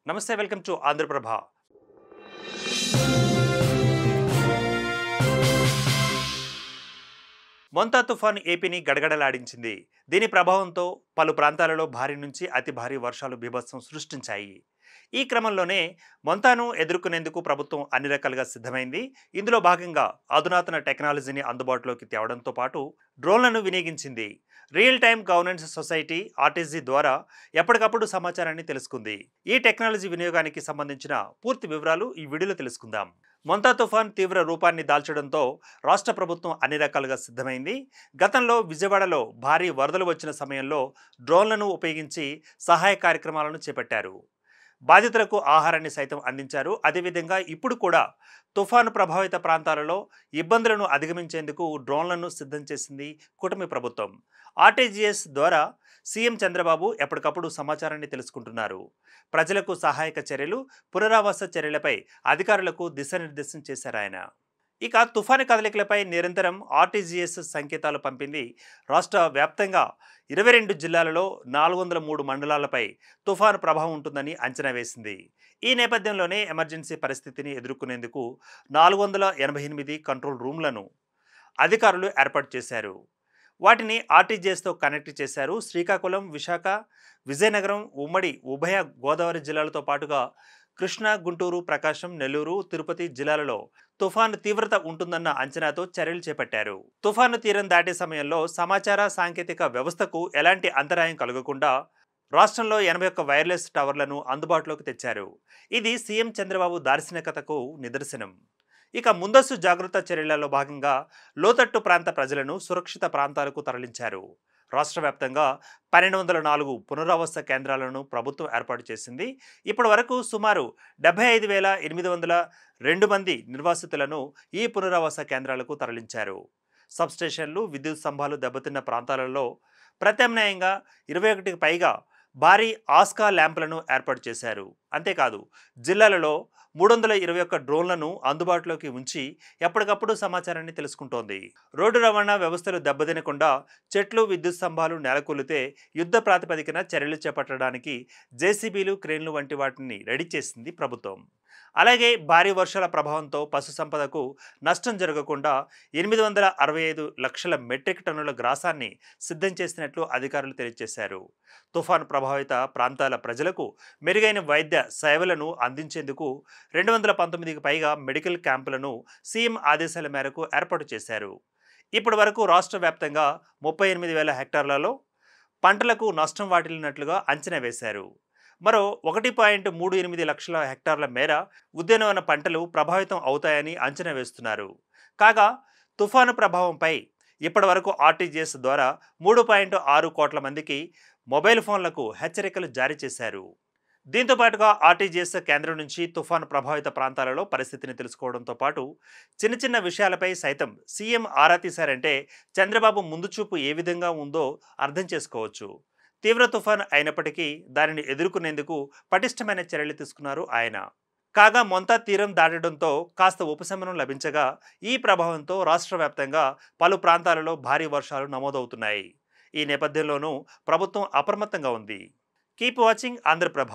నమస్తే, welcome to Andhraprabha. Montha తుఫాను ఏపీని గడగడలాడించింది. దీని ప్రభావంతో పలు ప్రాంతాలలో భారీ నుంచి అతి భారీ వర్షాలు బీభత్సం సృష్టించాయి. ఈ క్రమంలోనే మొంతాను ఎదుర్కొనేందుకు ప్రభుత్వం అన్ని రకాలుగా సిద్ధమైంది. ఇందులో భాగంగా అధునాతన టెక్నాలజీని అందుబాటులోకి తేవడంతో పాటు డ్రోన్లను వినియోగించింది. Real time governance society RTG ద్వారా ఎప్పటికప్పుడు సమాచారాన్ని తెలుసుకుంది. ఈ టెక్నాలజీ వినియోగానికి సంబంధించిన పూర్తి వివరాలు ఈ వీడియోలో తెలుసుకుందాం. మొంతా తుఫాన్ తీవ్ర రూపాన్ని దాల్చడంతో రాష్ట్ర ప్రభుత్వం అన్ని రకాలుగా సిద్ధమైంది. గతంలో విజయవాడలో భారీ వరదలు వచ్చిన సమయంలో డ్రోన్లను ఉపయోగించి సహాయ కార్యక్రమాలను చేపట్టారు. బాధితులకు ఆహారాన్ని సైతం అందించారు. అదేవిధంగా ఇప్పుడు కూడా తుఫాను ప్రభావిత ప్రాంతాలలో ఇబ్బందులను అధిగమించేందుకు డ్రోన్లను సిద్ధం చేసింది కూటమి ప్రభుత్వం. ఆర్టీజీఎస్ ద్వారా సీఎం చంద్రబాబు ఎప్పటికప్పుడు సమాచారాన్ని తెలుసుకుంటున్నారు. ప్రజలకు సహాయక చర్యలు, పునరావాస చర్యలపై అధికారులకు దిశానిర్దేశం చేశారు ఆయన. ఇక తుఫాను కదలికలపై నిరంతరం ఆర్టీజీఎస్ సంకేతాలు పంపింది. రాష్ట్ర వ్యాప్తంగా 22 జిల్లాలలో 403 మండలాలపై తుఫాను ప్రభావం ఉంటుందని అంచనా వేసింది. ఈ నేపథ్యంలోనే ఎమర్జెన్సీ పరిస్థితిని ఎదుర్కొనేందుకు 488 కంట్రోల్ రూమ్లను అధికారులు ఏర్పాటు చేశారు. వాటిని ఆర్టీజీఎస్తో కనెక్ట్ చేశారు. శ్రీకాకుళం, విశాఖ, విజయనగరం, ఉమ్మడి ఉభయ గోదావరి జిల్లాలతో పాటుగా కృష్ణా, గుంటూరు, ప్రకాశం, నెల్లూరు, తిరుపతి జిల్లాలలో తుఫాను తీవ్రత ఉంటుందన్న అంచనాతో చర్యలు చేపట్టారు. తుఫాను తీరం దాటే సమయంలో సమాచార సాంకేతిక వ్యవస్థకు ఎలాంటి అంతరాయం కలగకుండా రాష్ట్రంలో 81 వైర్లెస్ టవర్లను అందుబాటులోకి తెచ్చారు. ఇది సీఎం చంద్రబాబు దార్శనికతకు నిదర్శనం. ఇక ముందస్తు జాగ్రత్త చర్యలలో భాగంగా లోతట్టు ప్రాంత ప్రజలను సురక్షిత ప్రాంతాలకు తరలించారు. రాష్ట్ర వ్యాప్తంగా 1204 పునరావాస కేంద్రాలను ప్రభుత్వం ఏర్పాటు చేసింది. ఇప్పటి వరకు సుమారు 75,802 మంది నిర్వాసితులను ఈ పునరావాస కేంద్రాలకు తరలించారు. సబ్స్టేషన్లు, విద్యుత్ స్తంభాలు దెబ్బతిన్న ప్రాంతాలలో ప్రత్యామ్నాయంగా 21కి పైగా భారీ ఆస్కా ల్యాంపులను ఏర్పాటు చేశారు. అంతేకాదు జిల్లాలలో 321 డ్రోన్లను అందుబాటులోకి ఉంచి ఎప్పటికప్పుడు సమాచారాన్ని తెలుసుకుంటోంది. రోడ్డు రవాణా వ్యవస్థలు దెబ్బతినకుండా చెట్లు, విద్యుత్ స్తంభాలు నేలకూలితే యుద్ధ ప్రాతిపదికన చర్యలు చేపట్టడానికి జేసీబీలు, క్రేన్లు వంటి వాటిని రెడీ చేసింది ప్రభుత్వం. అలాగే భారీ వర్షాల ప్రభావంతో పశు సంపదకు నష్టం జరగకుండా 865 లక్షల మెట్రిక్ టన్నుల గ్రాసాన్ని సిద్ధం చేసినట్లు అధికారులు తెలియజేశారు. తుఫాను ప్రభావిత ప్రాంతాల ప్రజలకు మెరుగైన వైద్య సేవలను అందించేందుకు 219కి పైగా మెడికల్ క్యాంపులను సీఎం ఆదేశాల మేరకు ఏర్పాటు చేశారు. ఇప్పటి వరకు రాష్ట్ర వ్యాప్తంగా 38,000 హెక్టార్లలో పంటలకు నష్టం వాటిల్లినట్లుగా అంచనా వేశారు. మరో 1.38 లక్షల హెక్టార్ల మేర ఉద్యానవన పంటలు ప్రభావితం అవుతాయని అంచనా వేస్తున్నారు. కాగా తుఫాను ప్రభావంపై ఇప్పటి వరకు ఆర్టీజీఎస్ ద్వారా 3.6 కోట్ల మందికి మొబైల్ ఫోన్లకు హెచ్చరికలు జారీ చేశారు. దీంతో పాటుగా ఆర్టీజీఎస్ కేంద్రం నుంచి తుఫాను ప్రభావిత ప్రాంతాలలో పరిస్థితిని తెలుసుకోవడంతో పాటు చిన్న చిన్న విషయాలపై సైతం సీఎం ఆరా తీశారంటే చంద్రబాబు ముందు చూపు ఏ విధంగా ఉందో అర్థం చేసుకోవచ్చు. తీవ్ర తుఫాను అయినప్పటికీ దానిని ఎదుర్కొనేందుకు పటిష్టమైన చర్యలు తీసుకున్నారు ఆయన. కాగా మొంతా తీరం దాటడంతో కాస్త ఉపశమనం లభించగా ఈ ప్రభావంతో రాష్ట్ర వ్యాప్తంగా పలు ప్రాంతాలలో భారీ వర్షాలు నమోదవుతున్నాయి. ఈ నేపథ్యంలోనూ ప్రభుత్వం అప్రమత్తంగా ఉంది. Keep watching Andhraprabha.